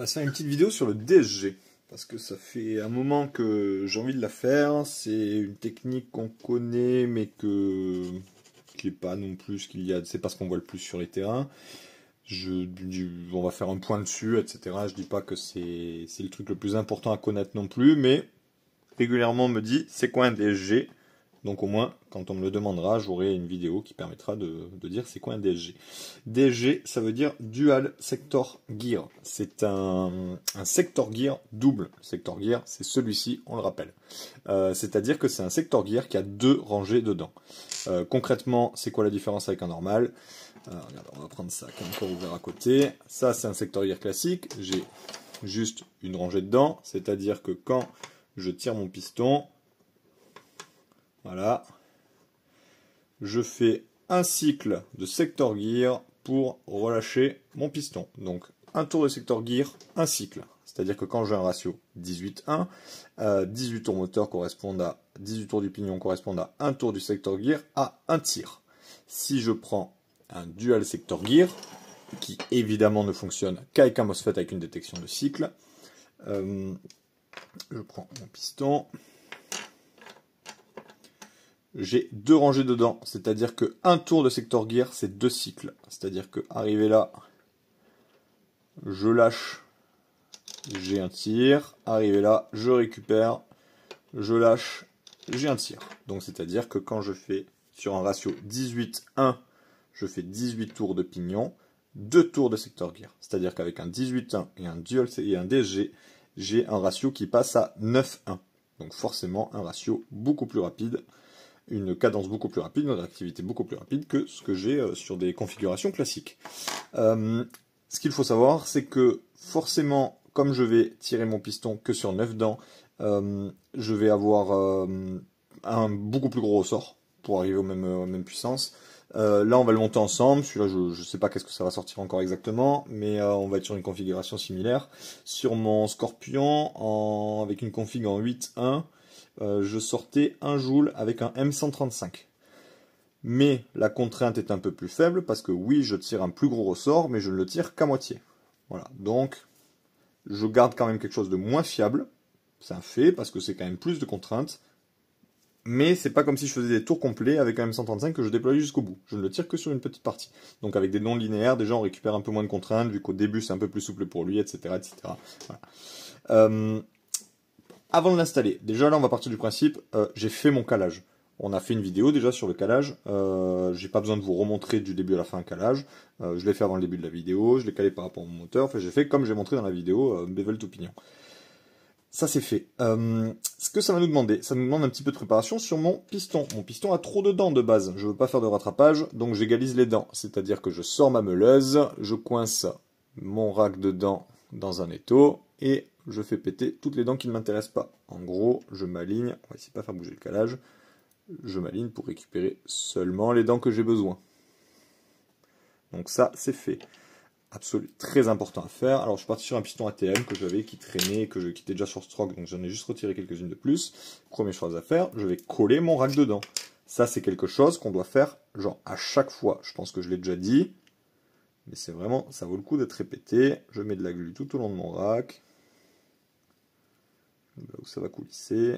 c'est une petite vidéo sur le DSG, parce que ça fait un moment que j'ai envie de la faire. C'est une technique qu'on connaît, mais qui n'est pas non plus ce qu'il y a, c'est pas ce qu'on voit le plus sur les terrains. On va faire un point dessus, etc. Je dis pas que c'est le truc le plus important à connaître non plus, mais régulièrement on me dit c'est quoi un DSG. Donc au moins, quand on me le demandera, j'aurai une vidéo qui permettra de dire c'est quoi un DSG. DSG, ça veut dire Dual Sector Gear. C'est un sector gear double. Sector gear, c'est celui-ci, on le rappelle. C'est-à-dire que c'est un sector gear qui a deux rangées dedans. Concrètement, c'est quoi la différence avec un normal? Regarde, on va prendre ça qui est encore ouvert à côté. Ça, c'est un sector gear classique. J'ai juste une rangée dedans. C'est-à-dire que quand je tire mon piston, voilà, je fais un cycle de sector gear pour relâcher mon piston. Donc un tour de sector gear, un cycle. C'est-à-dire que quand j'ai un ratio 18-1, 18 tours moteur correspondent à 18 tours du pignon correspondent à un tour du sector gear à un tir. Si je prends un dual sector gear, qui évidemment ne fonctionne qu'avec un MOSFET avec une détection de cycle, je prends mon piston. J'ai deux rangées dedans, c'est-à-dire que un tour de sector gear, c'est deux cycles. C'est-à-dire que arrivé là, je lâche, j'ai un tir. Arrivé là, je récupère, je lâche, j'ai un tir. Donc c'est-à-dire que quand je fais sur un ratio 18-1, je fais 18 tours de pignon, 2 tours de sector gear. C'est-à-dire qu'avec un 18-1 et un dual et un DSG, j'ai un ratio qui passe à 9-1. Donc forcément un ratio beaucoup plus rapide, une cadence beaucoup plus rapide, une réactivité beaucoup plus rapide que ce que j'ai sur des configurations classiques. Ce qu'il faut savoir, c'est que forcément, comme je vais tirer mon piston que sur 9 dents, je vais avoir un beaucoup plus gros ressort pour arriver aux mêmes puissances. Là, on va le monter ensemble. Celui-là, je ne sais pas qu'est-ce que ça va sortir encore exactement, mais on va être sur une configuration similaire. Sur mon Scorpion, avec une config en 8.1, je sortais 1 joule avec un M135. Mais la contrainte est un peu plus faible parce que oui, je tire un plus gros ressort, mais je ne le tire qu'à moitié. Voilà, donc je garde quand même quelque chose de moins fiable. C'est un fait parce que c'est quand même plus de contraintes. Mais c'est pas comme si je faisais des tours complets avec un M135 que je déployais jusqu'au bout. Je ne le tire que sur une petite partie. Donc avec des non linéaires, déjà on récupère un peu moins de contraintes, vu qu'au début c'est un peu plus souple pour lui, etc. etc. Voilà. Avant de l'installer, déjà là on va partir du principe, j'ai fait mon calage. On a fait une vidéo déjà sur le calage, j'ai pas besoin de vous remontrer du début à la fin un calage, je l'ai fait avant le début de la vidéo, je l'ai calé par rapport au moteur, enfin j'ai fait comme j'ai montré dans la vidéo, bevel to pignon. Ça c'est fait. Ce que ça va nous demander, ça nous demande un petit peu de préparation sur mon piston. Mon piston a trop de dents de base, je veux pas faire de rattrapage, donc j'égalise les dents. C'est-à-dire que je sors ma meuleuse, je coince mon rack de dents dans un étau, et je fais péter toutes les dents qui ne m'intéressent pas. En gros, je m'aligne, on va essayer de pas faire bouger le calage, je m'aligne pour récupérer seulement les dents que j'ai besoin. Donc ça, c'est fait. Absolument très important à faire. Alors je suis parti sur un piston ATM que j'avais, qui traînait, qui était déjà sur stock, donc j'en ai juste retiré quelques-unes de plus. Première chose à faire, je vais coller mon rack dedans. Ça c'est quelque chose qu'on doit faire genre à chaque fois. Je pense que je l'ai déjà dit, mais c'est vraiment, ça vaut le coup d'être répété. Je mets de la glu tout au long de mon rack, là où ça va coulisser.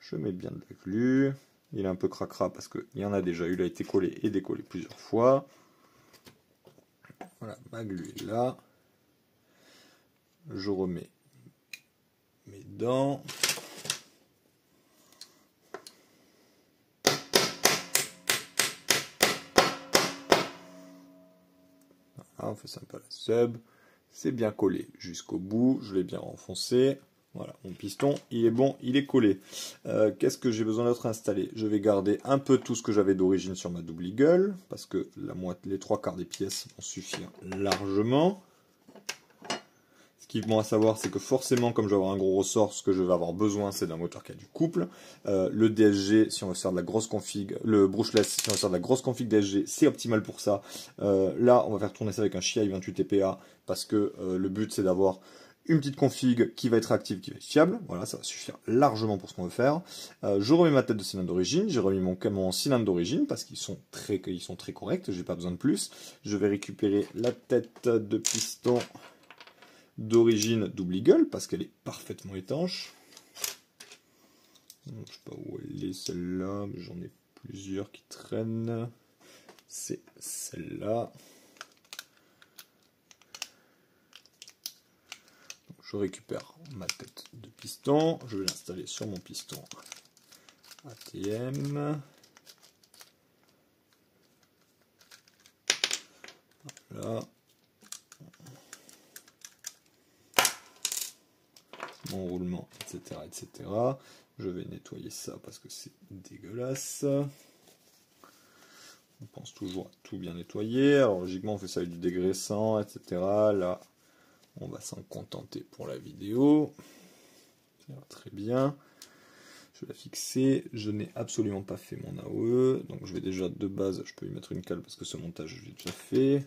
Je mets bien de la glu. Il est un peu cracra parce qu'il y en a déjà eu, il a été collé et décollé plusieurs fois. Voilà, ma glu est là. Je remets mes dents. Voilà, on fait ça un peu à la sub. C'est bien collé jusqu'au bout. Je l'ai bien renfoncé. Voilà, mon piston, il est bon, il est collé. Qu'est-ce que j'ai besoin d'autre installé? Je vais garder un peu tout ce que j'avais d'origine sur ma double eagle, parce que les 3/4 des pièces vont suffire largement. Ce qu'il faut à savoir, c'est que forcément, comme je vais avoir un gros ressort, ce que je vais avoir besoin, c'est d'un moteur qui a du couple. Le DSG, si on veut faire de la grosse config, le brushless, si on veut faire de la grosse config DSG, c'est optimal pour ça. Là, on va faire tourner ça avec un Chiai 28 TPA, parce que le but, c'est d'avoir une petite config qui va être active, qui va être fiable. Voilà, ça va suffire largement pour ce qu'on veut faire. Je remets ma tête de cylindre d'origine. J'ai remis mon cylindre d'origine parce qu'ils sont très corrects. J'ai pas besoin de plus. Je vais récupérer la tête de piston d'origine double eagle parce qu'elle est parfaitement étanche. Je ne sais pas où elle est celle-là, mais j'en ai plusieurs qui traînent. C'est celle-là. Je récupère ma tête de piston, je vais l'installer sur mon piston ATM. Voilà. Mon roulement, etc., etc. Je vais nettoyer ça parce que c'est dégueulasse. On pense toujours à tout bien nettoyer. Alors logiquement on fait ça avec du dégraissant, etc. Là, on va s'en contenter pour la vidéo. Ça va très bien. Je vais la fixer. Je n'ai absolument pas fait mon AOE. Donc je vais déjà de base, je peux y mettre une cale parce que ce montage je l'ai déjà fait.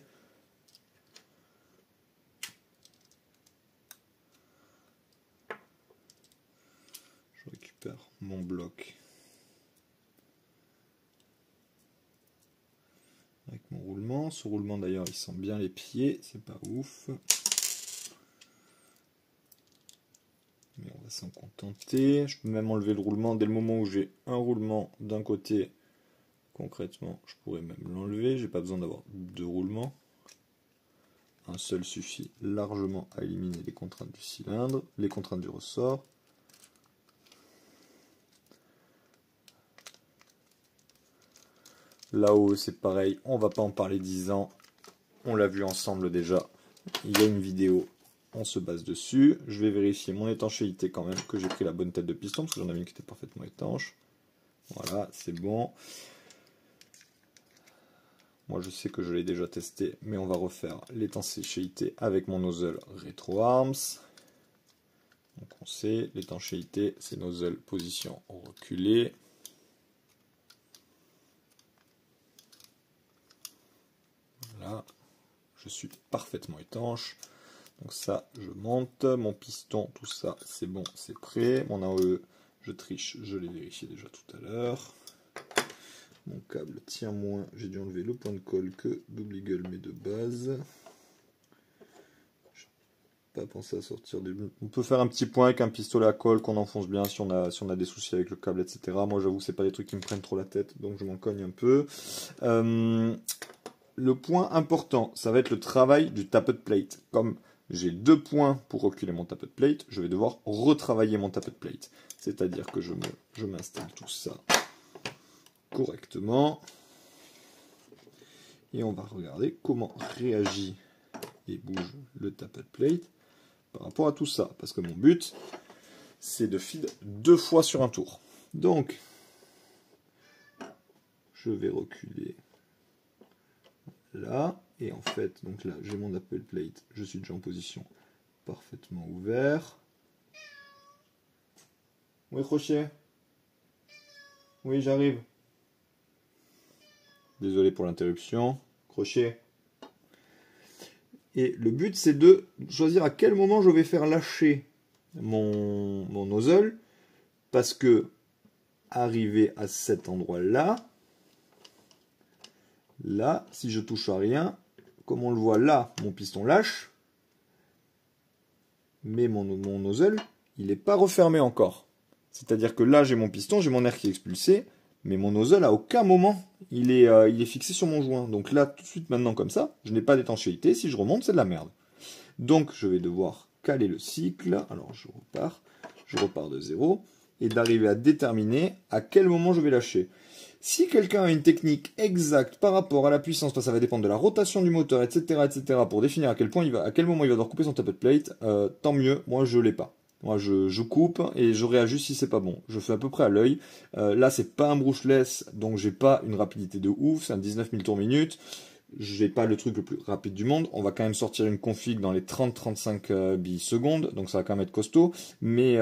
Je récupère mon bloc avec mon roulement. Ce roulement d'ailleurs il sent bien les pieds, c'est pas ouf. Mais on va s'en contenter. Je peux même enlever le roulement dès le moment où j'ai un roulement d'un côté. Concrètement, je pourrais même l'enlever. J'ai pas besoin d'avoir deux roulements. Un seul suffit largement à éliminer les contraintes du cylindre, les contraintes du ressort. Là-haut, c'est pareil. On va pas en parler 10 ans. On l'a vu ensemble déjà. Il y a une vidéo. On se base dessus. Je vais vérifier mon étanchéité quand même, que j'ai pris la bonne tête de piston, parce que j'en avais une qui était parfaitement étanche. Voilà, c'est bon. Moi je sais que je l'ai déjà testé, mais on va refaire l'étanchéité avec mon nozzle RetroArms. Donc on sait, l'étanchéité, c'est nozzle position reculée. Voilà, je suis parfaitement étanche. Donc ça, je monte, mon piston, tout ça, c'est bon, c'est prêt. Mon AOE, je triche, je l'ai vérifié déjà tout à l'heure. Mon câble tient moins, j'ai dû enlever le point de colle que double eagle met de base. Je n'ai pas pensé à sortir des... On peut faire un petit point avec un pistolet à colle qu'on enfonce bien si on a des soucis avec le câble, etc. Moi j'avoue que c'est pas des trucs qui me prennent trop la tête, donc je m'en cogne un peu. Le point important, ça va être le travail du tappet plate. Comme j'ai 2 points pour reculer mon tappet plate, je vais devoir retravailler mon tappet plate. C'est-à-dire que je m'installe tout ça correctement. Et on va regarder comment réagit et bouge le tappet plate par rapport à tout ça. Parce que mon but, c'est de feed 2 fois sur un tour. Donc, je vais reculer là. Et en fait, donc là, j'ai mon tappet plate. Je suis déjà en position parfaitement ouvert. Oui, crochet. Oui, j'arrive. Désolé pour l'interruption. Crochet. Et le but, c'est de choisir à quel moment je vais faire lâcher mon nozzle. Parce que, arrivé à cet endroit-là, là, si je touche à rien, comme on le voit là, mon piston lâche. Mais mon nozzle, il n'est pas refermé encore. C'est-à-dire que là, j'ai mon piston, j'ai mon air qui est expulsé. Mais mon nozzle, à aucun moment, il est fixé sur mon joint. Donc là, tout de suite, maintenant, comme ça, je n'ai pas d'étanchéité. Si je remonte, c'est de la merde. Donc, je vais devoir caler le cycle. Alors, je repars de zéro. Et d'arriver à déterminer à quel moment je vais lâcher. Si quelqu'un a une technique exacte par rapport à la puissance, parce que ça va dépendre de la rotation du moteur, etc., etc., pour définir à quel moment il va devoir couper son tappet plate, tant mieux, moi je l'ai pas. Moi je coupe et je réajuste si c'est pas bon. Je fais à peu près à l'œil. Là c'est pas un brushless, donc j'ai pas une rapidité de ouf, c'est un 19 000 tours minute. J'ai pas le truc le plus rapide du monde. On va quand même sortir une config dans les 30-35 billes secondes, donc ça va quand même être costaud. Mais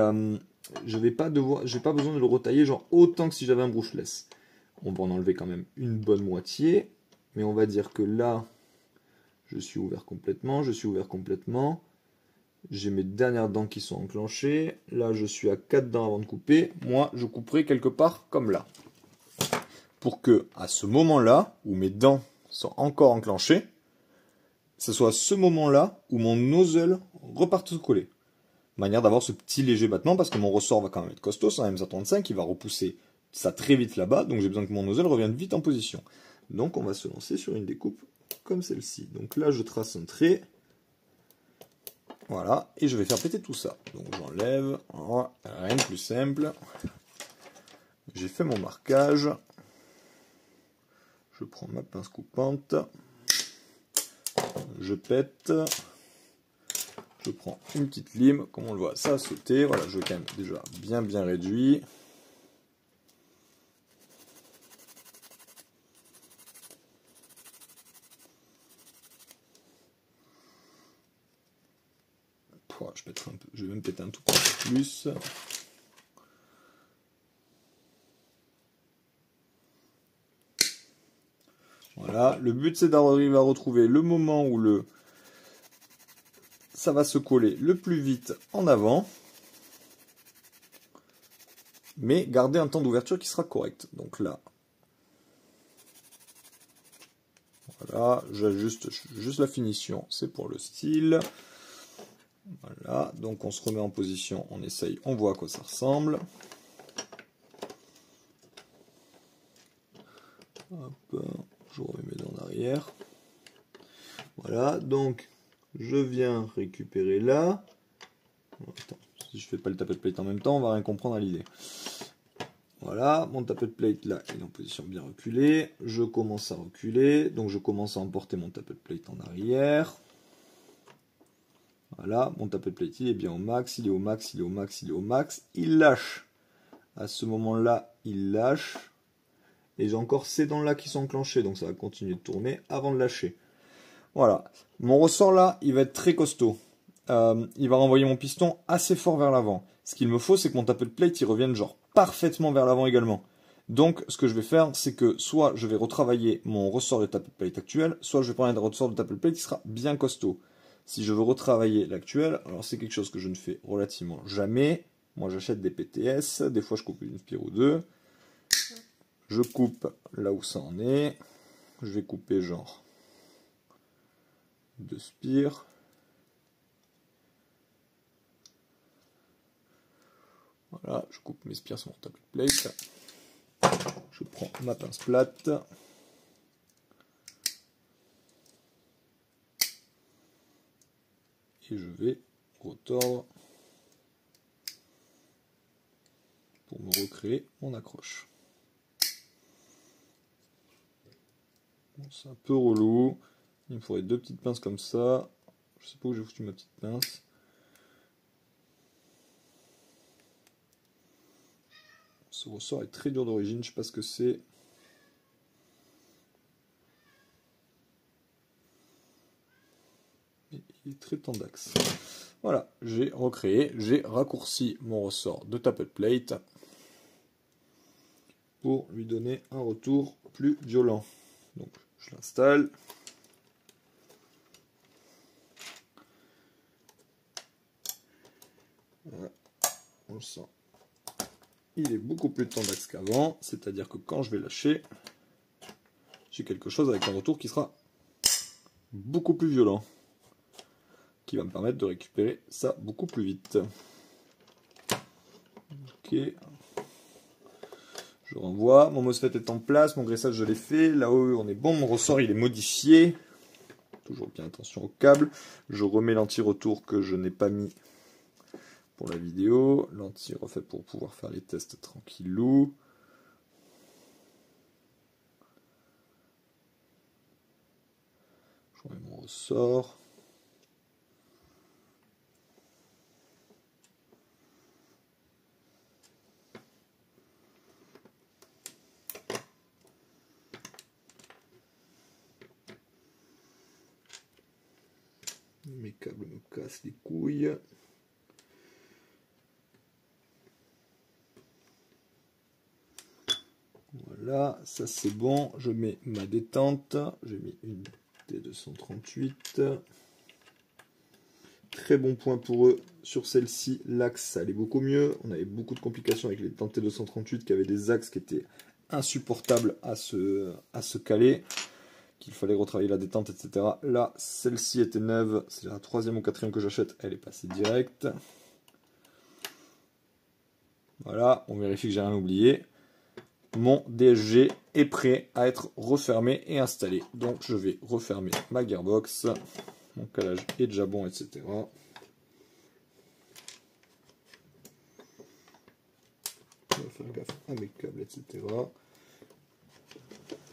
j'ai pas besoin de le retailler genre autant que si j'avais un brushless. On va en enlever quand même une bonne moitié. Mais on va dire que là, je suis ouvert complètement. J'ai mes dernières dents qui sont enclenchées. Là, je suis à 4 dents avant de couper. Moi, je couperai quelque part comme là. Pour que, à ce moment-là, où mes dents sont encore enclenchées, ce soit ce moment-là où mon nozzle reparte se coller. Manière d'avoir ce petit léger battement, parce que mon ressort va quand même être costaud, c'est un MZ35, il va repousser ça très vite là-bas, donc j'ai besoin que mon nozzle revienne vite en position. Donc on va se lancer sur une découpe comme celle-ci. Donc là, je trace un trait. Voilà, et je vais faire péter tout ça. Donc j'enlève, rien de plus simple. J'ai fait mon marquage. Je prends ma pince coupante. Je pète. Je prends une petite lime, comme on le voit, ça a sauté. Voilà, je vais quand même déjà bien réduit. Je vais même péter un tout petit peu plus. Voilà, le but c'est d'arriver à retrouver le moment où ça va se coller le plus vite en avant, mais garder un temps d'ouverture qui sera correct. Donc là, voilà, j'ajuste juste la finition, c'est pour le style. Voilà, donc on se remet en position, on essaye, on voit à quoi ça ressemble. Hop, je remets mes dents en arrière. Voilà, donc je viens récupérer là. Attends, si je fais pas le tappet plate en même temps, on va rien comprendre à l'idée. Voilà, mon tappet plate là, il est en position bien reculée. Je commence à reculer, donc je commence à emporter mon tappet plate en arrière. Voilà, mon tappet plate il est bien au max, il est au max, il est au max, il est au max. Il lâche. À ce moment-là, il lâche. Et j'ai encore ces dents-là qui sont enclenchées, donc ça va continuer de tourner avant de lâcher. Voilà. Mon ressort là, il va être très costaud. Il va renvoyer mon piston assez fort vers l'avant. Ce qu'il me faut, c'est que mon tappet plate, il revienne genre parfaitement vers l'avant également. Donc, ce que je vais faire, c'est que soit je vais retravailler mon ressort de tappet plate actuel, soit je vais prendre un ressort de tappet plate qui sera bien costaud. Si je veux retravailler l'actuel, alors c'est quelque chose que je ne fais relativement jamais. Moi, j'achète des PTS, des fois je coupe une spire ou deux. Je coupe là où ça en est. Je vais couper genre 2 spires. Voilà, je coupe mes spires sur mon tappet plate. Je prends ma pince plate. Et je vais retordre pour me recréer mon accroche. Bon, c'est un peu relou. Il me faudrait 2 petites pinces comme ça. Je sais pas où j'ai foutu ma petite pince. Ce ressort est très dur d'origine, je sais pas ce que c'est. Il est très tendax. Voilà, j'ai recréé, j'ai raccourci mon ressort de tappet plate pour lui donner un retour plus violent. Donc je l'installe. Voilà, on le sent. Il est beaucoup plus tendax qu'avant, c'est-à-dire que quand je vais lâcher, j'ai quelque chose avec un retour qui sera beaucoup plus violent, qui va me permettre de récupérer ça beaucoup plus vite. Ok. Je renvoie, mon MOSFET est en place, mon graissage je l'ai fait, là-haut on est bon, mon ressort il est modifié. Toujours bien attention au câble. Je remets l'anti-retour que je n'ai pas mis pour la vidéo. L'anti-refait pour pouvoir faire les tests tranquillou. Je remets mon ressort. Mes câbles me cassent les couilles. Voilà, ça c'est bon. Je mets ma détente. J'ai mis une T238. très bon point pour eux. Sur celle-ci, l'axe, ça allait beaucoup mieux. On avait beaucoup de complications avec les dents T238 qui avaient des axes qui étaient insupportables à se caler, qu'il fallait retravailler la détente, etc. Là, celle-ci était neuve. C'est la 3e ou 4e que j'achète. Elle est passée direct. Voilà, on vérifie que j'ai rien oublié. Mon DSG est prêt à être refermé et installé. Donc je vais refermer ma gearbox. Mon calage est déjà bon, etc. On va faire gaffe à mes câbles, etc.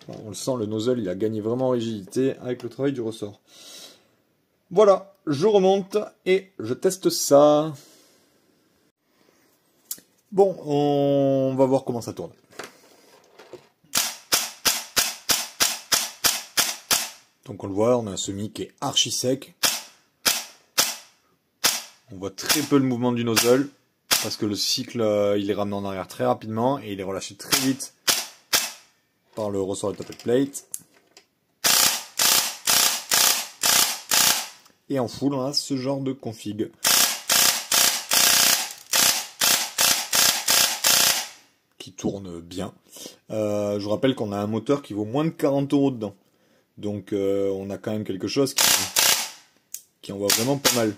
On le sent, le nozzle il a gagné vraiment en rigidité avec le travail du ressort. Voilà, je remonte et je teste ça. Bon, on va voir comment ça tourne. Donc on le voit, on a un semi qui est archi sec. On voit très peu le mouvement du nozzle, parce que le cycle il est ramené en arrière très rapidement et il est relâché très vite par le ressort de tappet plate. Et en full, on a ce genre de config. Qui tourne bien. Je vous rappelle qu'on a un moteur qui vaut moins de 40 € dedans. Donc on a quand même quelque chose qui envoie vraiment pas mal.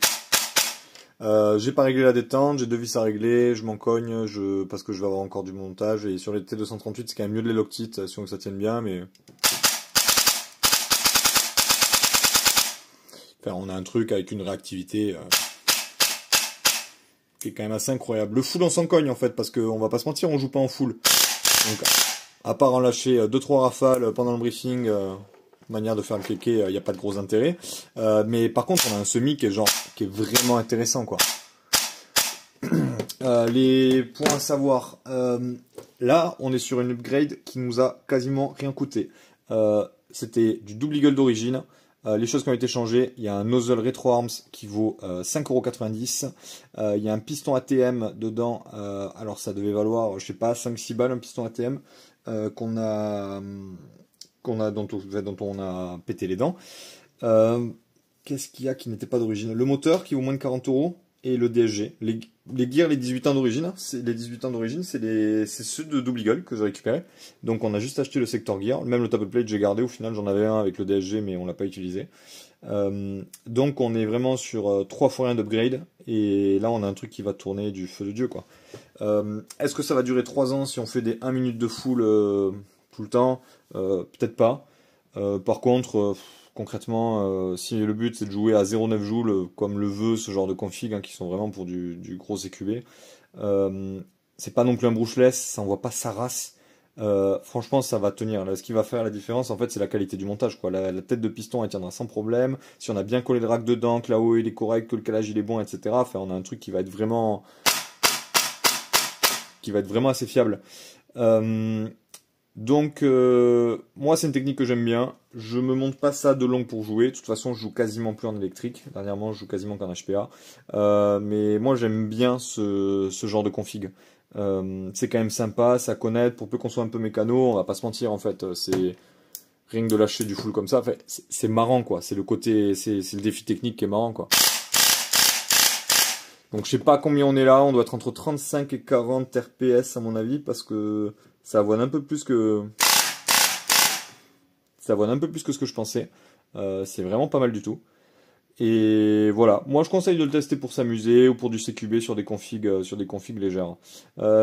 J'ai pas réglé la détente, j'ai 2 vis à régler, je m'en cogne, parce que je vais avoir encore du montage. Et sur les T238, c'est quand même mieux de les Loctite, si on veut que ça tienne bien, mais... Enfin, on a un truc avec une réactivité... qui est quand même assez incroyable. Le full on s'en cogne en fait, parce qu'on va pas se mentir, on joue pas en full. Donc à part en lâcher 2-3 rafales pendant le briefing, manière de faire le kéké, il n'y a pas de gros intérêt. Mais par contre on a un semi qui est vraiment intéressant quoi. Les points à savoir, là on est sur une upgrade qui nous a quasiment rien coûté. C'était du double eagle d'origine. Les choses qui ont été changées, il y a un nozzle Retro Arms qui vaut 5,90 €. Il y a un piston ATM dedans, alors ça devait valoir, je sais pas, 5-6 balles un piston ATM dont on a pété les dents. Qu'est-ce qu'il y a qui n'était pas d'origine? Le moteur qui vaut moins de 40 € et le DSG. Les gears, les 18 ans d'origine, c'est ceux de double eagle que j'ai récupéré. Donc on a juste acheté le sector gear. Même le tappet plate j'ai gardé, au final j'en avais un avec le DSG mais on l'a pas utilisé. Donc on est vraiment sur 3 fois rien d'upgrade. Et là on a un truc qui va tourner du feu de Dieu quoi. Est-ce que ça va durer 3 ans si on fait des 1 minute de full tout le temps? Peut-être pas. Par contre... concrètement, si le but c'est de jouer à 0,9 joules, comme le veut ce genre de config, qui sont vraiment pour du gros CQB, c'est pas non plus un brushless, ça envoie pas sa race. Franchement, ça va tenir. Là, ce qui va faire la différence, en fait, c'est la qualité du montage, quoi. La tête de piston, elle tiendra sans problème. Si on a bien collé le rack dedans, que la haut il est correct, que le calage il est bon, etc. Enfin, on a un truc qui va être vraiment assez fiable. Donc moi c'est une technique que j'aime bien, je me monte pas ça de long pour jouer, de toute façon je joue quasiment plus en électrique, dernièrement je joue quasiment qu'en HPA, mais moi j'aime bien ce genre de config, c'est quand même sympa, ça connaît, pour peu qu'on soit un peu mécano, on va pas se mentir en fait, c'est rien que de lâcher du full comme ça, enfin, c'est marrant quoi, c'est le côté, c'est le défi technique qui est marrant quoi. Donc je sais pas combien on est là, on doit être entre 35 et 40 RPS à mon avis, parce que ça avoine un peu plus que ce que je pensais. C'est vraiment pas mal du tout. Et voilà, moi je conseille de le tester pour s'amuser ou pour du CQB sur des configs légères.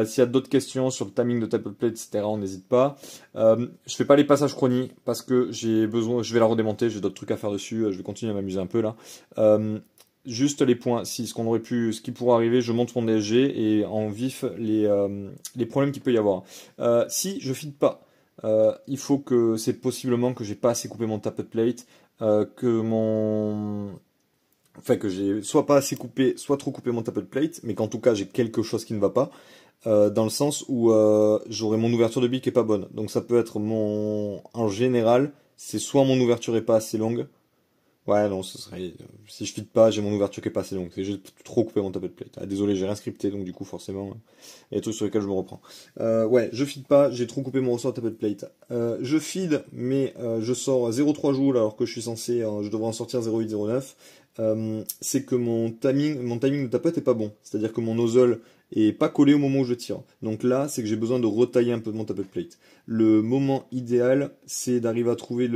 S'il y a d'autres questions sur le timing de tappet plate, etc., on n'hésite pas. Je fais pas les passages chronie parce que je vais la redémonter, j'ai d'autres trucs à faire dessus, je vais continuer à m'amuser un peu là. Juste les points, ce qui pourrait arriver, je monte mon DSG et en vif les problèmes qu'il peut y avoir. Si je feed pas, il faut que c'est possiblement que j'ai pas assez coupé mon tappet plate, que j'ai soit pas assez coupé, soit trop coupé mon tappet plate, mais qu'en tout cas j'ai quelque chose qui ne va pas, dans le sens où j'aurai mon ouverture de bille qui est pas bonne. Donc ça peut être en général, c'est soit mon ouverture est pas assez longue. Ouais, non, ce serait... Si je feed pas, j'ai mon ouverture qui est pas assez longue. J'ai trop coupé mon tappet plate. Ah, désolé, j'ai rien scripté, donc du coup, forcément, il y a des trucs sur lesquels je me reprends. Ouais, je feed pas, j'ai trop coupé mon ressort tappet plate. Je feed, mais je sors 0,3 joules alors que je suis censé... je devrais en sortir 0,8, 0,9. c'est que mon timing de tapote est pas bon. C'est-à-dire que mon nozzle est pas collé au moment où je tire. Donc là, c'est que j'ai besoin de retailler un peu mon tapote plate. Le moment idéal, c'est d'arriver à trouver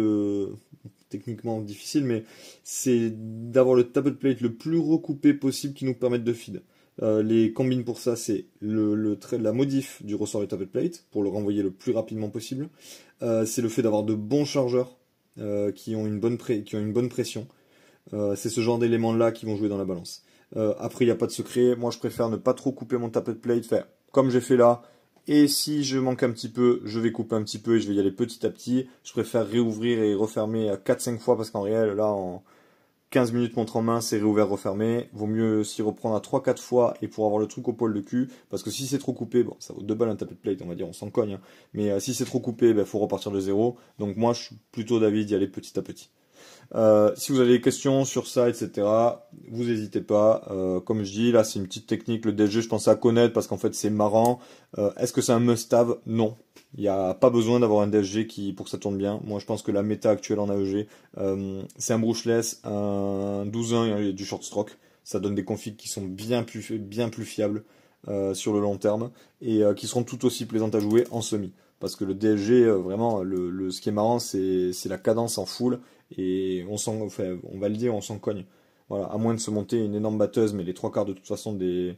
techniquement difficile, mais c'est d'avoir le tapote plate le plus recoupé possible qui nous permette de feed. Les combines pour ça, c'est la modif du ressort du tapote plate pour le renvoyer le plus rapidement possible. C'est le fait d'avoir de bons chargeurs qui ont une bonne pression. C'est ce genre d'éléments-là qui vont jouer dans la balance. Après, il n'y a pas de secret. Moi, je préfère ne pas trop couper mon tapote plate. Faire comme j'ai fait là. Et si je manque un petit peu, je vais couper un petit peu et je vais y aller petit à petit. Je préfère réouvrir et refermer 4-5 fois parce qu'en réel, là, en 15 minutes montre en main, c'est réouvert, refermé. Vaut mieux s'y reprendre à 3-4 fois et pour avoir le truc au poil de cul. Parce que si c'est trop coupé, bon, ça vaut 2 balles un tapote plate, on va dire, on s'en cogne. Hein. Mais si c'est trop coupé, faut repartir de zéro. Donc moi, je suis plutôt d'avis d'y aller petit à petit. Si vous avez des questions sur ça, etc., vous n'hésitez pas. Comme je dis, là, c'est une petite technique. Le DSG, je pensais à connaître parce qu'en fait, c'est marrant. Est-ce que c'est un must-have? Non. Il n'y a pas besoin d'avoir un DSG pour que ça tourne bien. Moi, je pense que la méta actuelle en AEG, c'est un brushless, un 12-1 et du short stroke. Ça donne des configs qui sont bien plus fiables sur le long terme et qui seront tout aussi plaisantes à jouer en semi. Parce que le DSG, vraiment, ce qui est marrant, c'est la cadence en full. Et on va le dire, on s'en cogne. Voilà, à moins de se monter une énorme batteuse, mais les trois quarts de toute façon des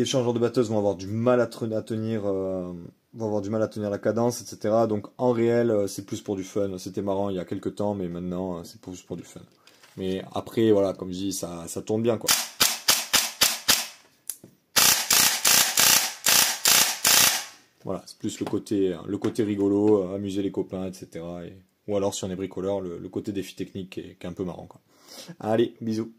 changeurs de batteuse vont avoir du mal à tenir, la cadence, etc. Donc en réel, c'est plus pour du fun. C'était marrant il y a quelques temps, mais maintenant c'est plus pour du fun. Mais après, voilà, comme je dis, ça tourne bien, quoi. Voilà, c'est plus le côté rigolo, amuser les copains, etc. Ou alors, si on est bricoleur, le côté défi technique qui est un peu marrant, quoi. Allez, bisous.